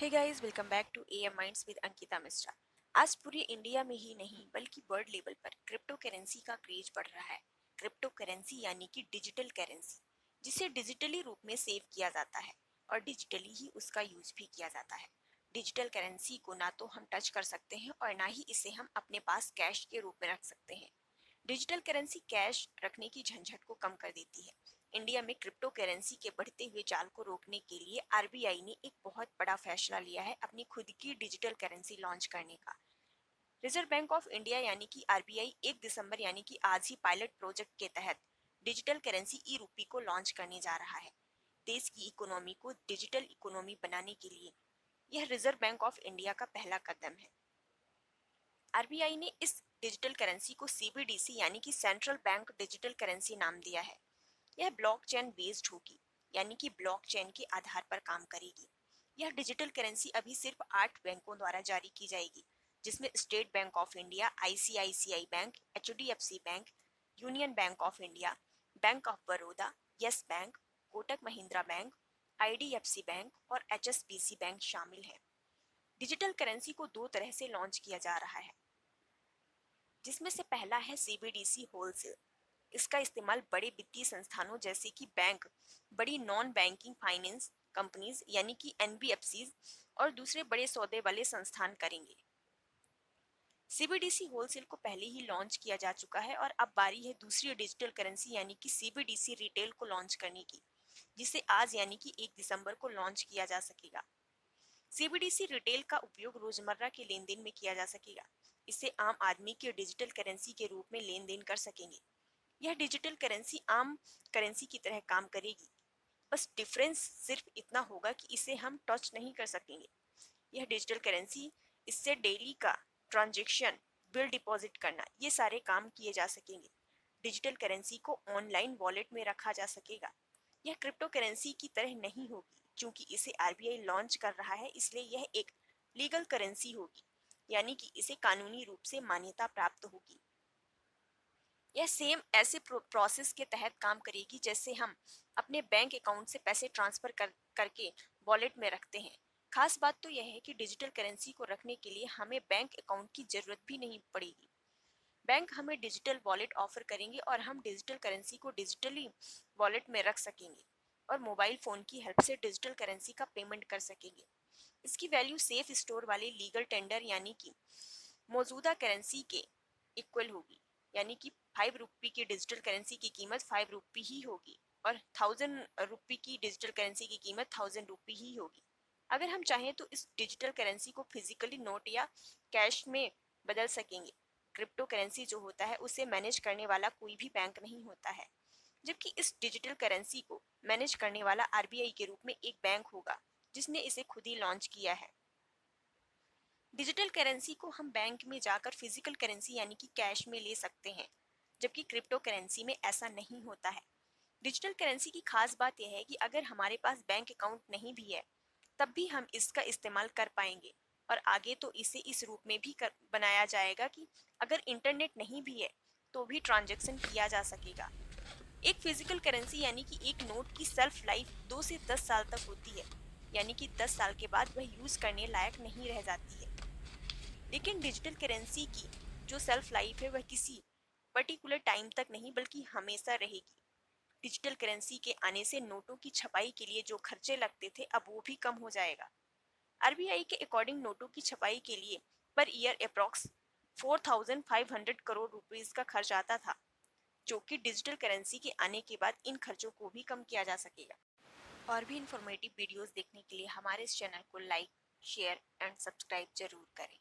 Hey guys, welcome back to AM minds with Ankita Mishra. आज पूरे India में ही नहीं बल्कि वर्ल्ड लेवल पर क्रिप्टो करेंसी का क्रेज बढ़ रहा है। क्रिप्टो करेंसी यानी कि डिजिटल करेंसी, जिसे डिजिटली रूप में सेव किया जाता है और डिजिटली ही उसका यूज भी किया जाता है। डिजिटल करेंसी को ना तो हम टच कर सकते हैं और ना ही इसे हम अपने पास कैश के रूप में रख सकते हैं। डिजिटल करेंसी कैश रखने की झंझट को कम कर देती है। इंडिया में क्रिप्टो करेंसी के बढ़ते हुए जाल को रोकने के लिए आरबीआई ने एक बहुत बड़ा फैसला लिया है अपनी खुद की डिजिटल करेंसी लॉन्च करने का। रिजर्व बैंक ऑफ इंडिया यानी कि आरबीआई 1 दिसंबर यानी कि आज ही पायलट प्रोजेक्ट के तहत डिजिटल करेंसी ई रूपी को लॉन्च करने जा रहा है। देश की इकोनॉमी को डिजिटल इकोनॉमी बनाने के लिए यह रिजर्व बैंक ऑफ इंडिया का पहला कदम है। आरबीआई ने इस डिजिटल करेंसी को सीबीडीसी यानी कि सेंट्रल बैंक डिजिटल करेंसी नाम दिया है। यह ब्लॉकचेन बेस्ड होगी, यानी कि ब्लॉकचेन के आधार पर काम करेगी। यह डिजिटल करेंसी अभी सिर्फ 8 बैंकों द्वारा जारी की जाएगी, जिसमें state bank of India, ICICI bank, HDFC bank, union bank of India, bank of Baroda, yes bank, Kotak Mahindra bank, IDFC bank और एचएसबीसी बैंक शामिल हैं। डिजिटल करेंसी को दो तरह से लॉन्च किया जा रहा है, जिसमें से पहला है सीबीडीसी होलसेल। इसका इस्तेमाल बड़े वित्तीय संस्थानों जैसे कि बैंक, बड़ी नॉन बैंकिंग फाइनेंस कंपनीज यानी कि एनबीएफसीज और दूसरे बड़े सौदे वाले संस्थान करेंगे। सीबीडीसी होलसेल को पहले ही लॉन्च किया जा चुका है और अब बारी है दूसरी डिजिटल करेंसी यानी कि सीबीडीसी रिटेल को लॉन्च करने की, जिसे आज यानी कि 1 दिसंबर को लॉन्च किया जा सकेगा। सीबीडीसी रिटेल का उपयोग रोजमर्रा के लेन देन में किया जा सकेगा। इससे आम आदमी के डिजिटल करेंसी के रूप में लेन देन कर सकेंगे। यह डिजिटल करेंसी आम करेंसी की तरह काम करेगी, बस डिफरेंस सिर्फ इतना होगा कि इसे हम टच नहीं कर सकेंगे। यह डिजिटल करेंसी इससे डेली का ट्रांजैक्शन, बिल डिपॉजिट करना, ये सारे काम किए जा सकेंगे। डिजिटल करेंसी को ऑनलाइन वॉलेट में रखा जा सकेगा। यह क्रिप्टो करेंसी की तरह नहीं होगी, क्योंकि इसे आरबीआई लॉन्च कर रहा है, इसलिए यह एक लीगल करेंसी होगी, यानी कि इसे कानूनी रूप से मान्यता प्राप्त होगी। यह सेम ऐसे प्रोसेस के तहत काम करेगी जैसे हम अपने बैंक अकाउंट से पैसे ट्रांसफर करके वॉलेट में रखते हैं। खास बात तो यह है कि डिजिटल करेंसी को रखने के लिए हमें बैंक अकाउंट की जरूरत भी नहीं पड़ेगी। बैंक हमें डिजिटल वॉलेट ऑफर करेंगे और हम डिजिटल करेंसी को डिजिटली वॉलेट में रख सकेंगे और मोबाइल फोन की हेल्प से डिजिटल करेंसी का पेमेंट कर सकेंगे। इसकी वैल्यू सेफ स्टोर वाले लीगल टेंडर यानी कि मौजूदा करेंसी के इक्वल होगी, यानी कि 5 रुपये की डिजिटल करेंसी की कीमत 5 रुपये ही होगी और 1000 रुपये की डिजिटल करेंसी की कीमत 1000 रुपये ही होगी। अगर हम चाहें तो इस डिजिटल करेंसी को फिजिकली नोट या कैश में बदल सकेंगे। क्रिप्टो करेंसी जो होता है उसे मैनेज करने वाला कोई भी बैंक नहीं होता है, जबकि इस डिजिटल करेंसी को मैनेज करने वाला आरबीआई के रूप में एक बैंक होगा, जिसने इसे खुद ही लॉन्च किया है। डिजिटल करेंसी को हम बैंक में जाकर फिजिकल करेंसी यानी कि कैश में ले सकते हैं, जबकि क्रिप्टो करेंसी में ऐसा नहीं होता है। डिजिटल करेंसी की खास बात यह है कि अगर हमारे पास बैंक अकाउंट नहीं भी है, तब भी हम इसका इस्तेमाल कर पाएंगे और आगे तो इसे इस रूप में भी बनाया जाएगा कि अगर इंटरनेट नहीं भी है तो भी ट्रांजैक्शन किया जा सकेगा। एक फिजिकल करेंसी यानी कि एक नोट की सेल्फ लाइफ 2 से 10 साल तक होती है, यानी कि 10 साल के बाद वह यूज करने लायक नहीं रह जाती है। लेकिन डिजिटल करेंसी की जो सेल्फ लाइफ है वह किसी पर्टिकुलर टाइम तक नहीं बल्कि हमेशा रहेगी। डिजिटल करेंसी के आने से नोटों की छपाई के लिए जो खर्चे लगते थे अब वो भी कम हो जाएगा। आरबीआई के अकॉर्डिंग नोटों की छपाई के लिए per year approx 4500 crore rupees का खर्च आता था, जो कि डिजिटल करेंसी के आने के बाद इन खर्चों को भी कम किया जा सकेगा। और भी इंफॉर्मेटिव वीडियोस देखने के लिए हमारे इस चैनल को लाइक, शेयर एंड सब्सक्राइब जरूर करें।